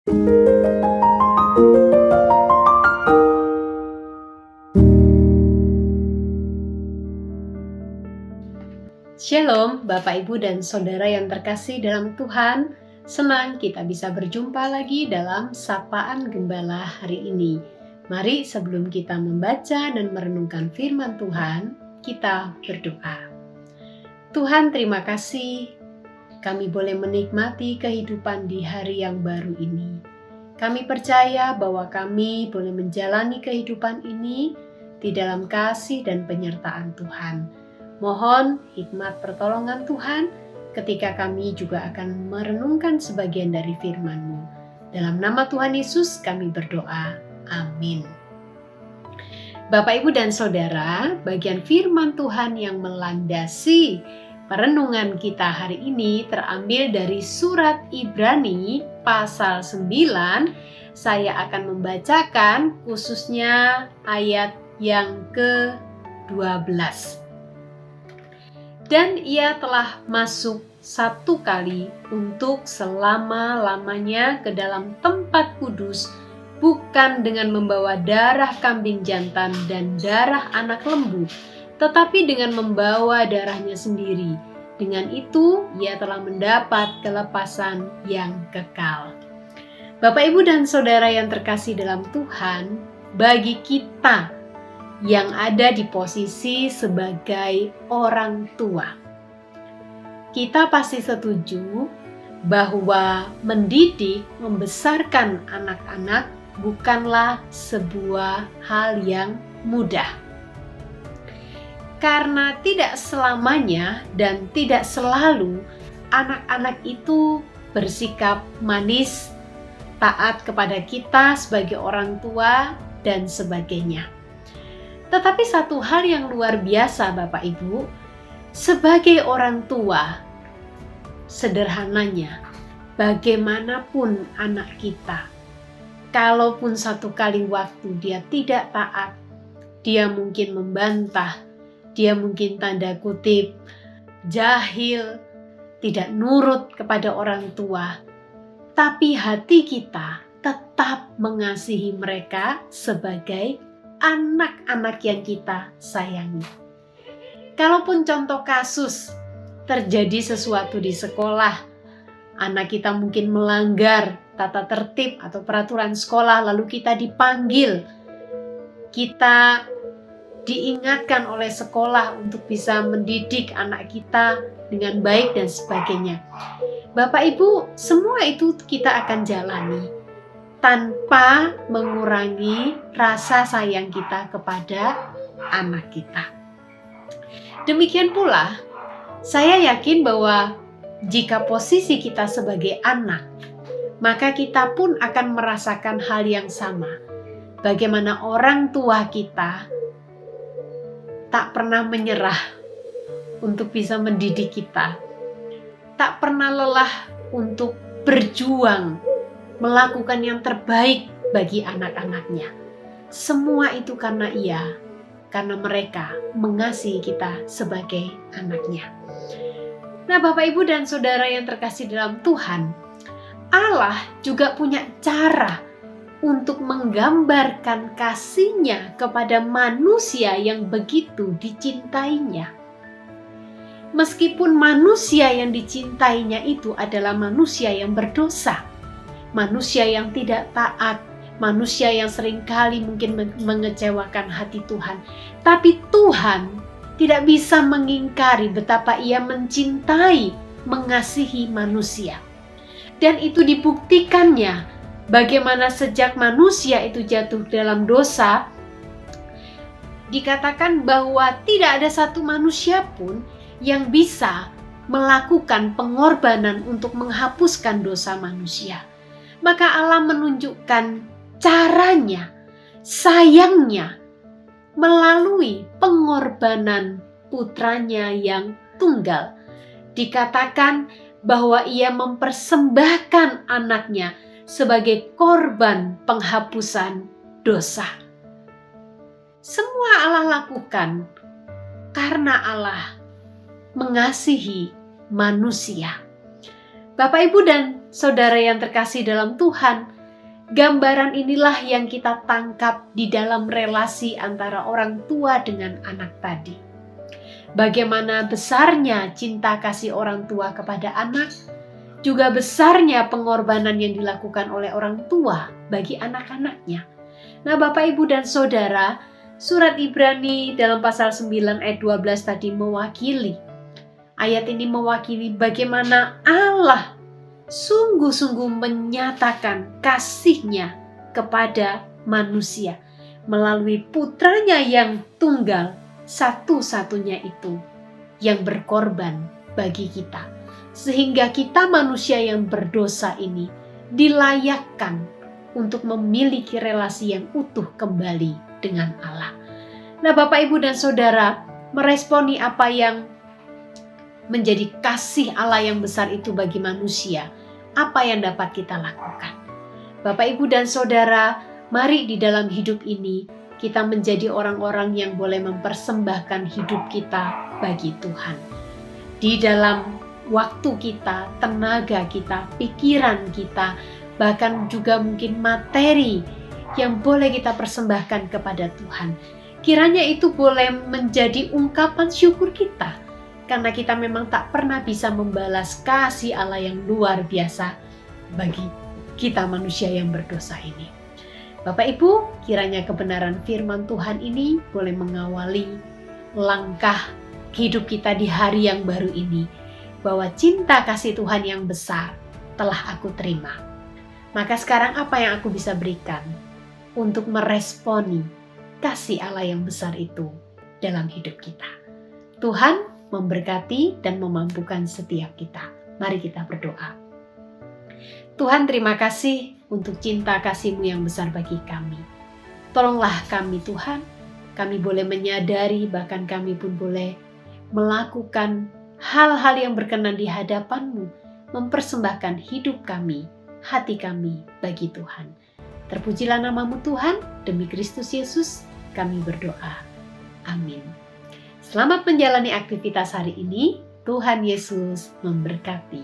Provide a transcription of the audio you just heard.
Shalom Bapak Ibu dan Saudara yang terkasih dalam Tuhan. Senang kita bisa berjumpa lagi dalam Sapaan Gembala hari ini. Mari sebelum kita membaca dan merenungkan firman Tuhan, kita berdoa. Tuhan, terima kasih kami boleh menikmati kehidupan di hari yang baru ini. Kami percaya bahwa kami boleh menjalani kehidupan ini di dalam kasih dan penyertaan Tuhan. Mohon hikmat pertolongan Tuhan ketika kami juga akan merenungkan sebagian dari firman-Mu. Dalam nama Tuhan Yesus kami berdoa. Amin. Bapak, Ibu, dan Saudara, bagian firman Tuhan yang melandasi perenungan kita hari ini terambil dari surat Ibrani pasal 9. Saya akan membacakan khususnya ayat yang ke-12. Dan ia telah masuk satu kali untuk selama-lamanya ke dalam tempat kudus, bukan dengan membawa darah kambing jantan dan darah anak lembu, tetapi dengan membawa darahnya sendiri. Dengan itu, ia telah mendapat kelepasan yang kekal. Bapak, Ibu, dan Saudara yang terkasih dalam Tuhan, bagi kita yang ada di posisi sebagai orang tua, kita pasti setuju bahwa mendidik, membesarkan anak-anak bukanlah sebuah hal yang mudah. Karena tidak selamanya dan tidak selalu anak-anak itu bersikap manis, taat kepada kita sebagai orang tua, dan sebagainya. Tetapi satu hal yang luar biasa Bapak Ibu, sebagai orang tua, sederhananya, bagaimanapun anak kita, kalaupun satu kali waktu dia tidak taat, dia mungkin membantah, dia mungkin tanda kutip jahil, tidak nurut kepada orang tua, tapi hati kita tetap mengasihi mereka sebagai anak-anak yang kita sayangi. Kalaupun contoh kasus terjadi sesuatu di sekolah, anak kita mungkin melanggar tata tertib atau peraturan sekolah, lalu kita dipanggil, kita diingatkan oleh sekolah untuk bisa mendidik anak kita dengan baik dan sebagainya. Bapak Ibu, semua itu kita akan jalani tanpa mengurangi rasa sayang kita kepada anak kita. Demikian pula, saya yakin bahwa jika posisi kita sebagai anak, maka kita pun akan merasakan hal yang sama. Bagaimana orang tua kita tak pernah menyerah untuk bisa mendidik kita, tak pernah lelah untuk berjuang melakukan yang terbaik bagi anak-anaknya. Semua itu karena mereka mengasihi kita sebagai anaknya. Nah, Bapak, Ibu, dan Saudara yang terkasih dalam Tuhan, Allah juga punya cara untuk menggambarkan kasih-Nya kepada manusia yang begitu dicintainya. Meskipun manusia yang dicintainya itu adalah manusia yang berdosa, manusia yang tidak taat, manusia yang seringkali mungkin mengecewakan hati Tuhan. Tapi Tuhan tidak bisa mengingkari betapa Ia mencintai, mengasihi manusia. Dan itu dibuktikannya bagaimana sejak manusia itu jatuh dalam dosa, dikatakan bahwa tidak ada satu manusia pun yang bisa melakukan pengorbanan untuk menghapuskan dosa manusia. Maka Allah menunjukkan caranya, sayangnya, melalui pengorbanan putranya yang tunggal. Dikatakan bahwa Ia mempersembahkan anaknya sebagai korban penghapusan dosa. Semua Allah lakukan karena Allah mengasihi manusia. Bapak, Ibu, dan Saudara yang terkasih dalam Tuhan, gambaran inilah yang kita tangkap di dalam relasi antara orang tua dengan anak tadi. Bagaimana besarnya cinta kasih orang tua kepada anak, juga besarnya pengorbanan yang dilakukan oleh orang tua bagi anak-anaknya. Nah, Bapak, Ibu, dan Saudara, surat Ibrani dalam pasal 9 ayat 12 tadi mewakili. Ayat ini mewakili bagaimana Allah sungguh-sungguh menyatakan kasih-Nya kepada manusia melalui putranya yang tunggal, satu-satunya itu yang berkorban bagi kita, sehingga kita manusia yang berdosa ini dilayakkan untuk memiliki relasi yang utuh kembali dengan Allah. Nah, Bapak, Ibu, dan Saudara, meresponi apa yang menjadi kasih Allah yang besar itu bagi manusia, apa yang dapat kita lakukan? Bapak, Ibu, dan Saudara, mari di dalam hidup ini kita menjadi orang-orang yang boleh mempersembahkan hidup kita bagi Tuhan. Di dalam waktu kita, tenaga kita, pikiran kita, bahkan juga mungkin materi yang boleh kita persembahkan kepada Tuhan. Kiranya itu boleh menjadi ungkapan syukur kita, karena kita memang tak pernah bisa membalas kasih Allah yang luar biasa bagi kita manusia yang berdosa ini. Bapak, Ibu, kiranya kebenaran firman Tuhan ini boleh mengawali langkah hidup kita di hari yang baru ini, bahwa cinta kasih Tuhan yang besar telah aku terima. Maka sekarang apa yang aku bisa berikan untuk meresponi kasih Allah yang besar itu dalam hidup kita? Tuhan memberkati dan memampukan setiap kita. Mari kita berdoa. Tuhan, terima kasih untuk cinta kasih-Mu yang besar bagi kami. Tolonglah kami, Tuhan. Kami boleh menyadari, bahkan kami pun boleh melakukan hal-hal yang berkenan di hadapan-Mu, mempersembahkan hidup kami, hati kami bagi Tuhan. Terpujilah nama-Mu, Tuhan. Demi Kristus Yesus kami berdoa. Amin. Selamat menjalani aktivitas hari ini. Tuhan Yesus memberkati.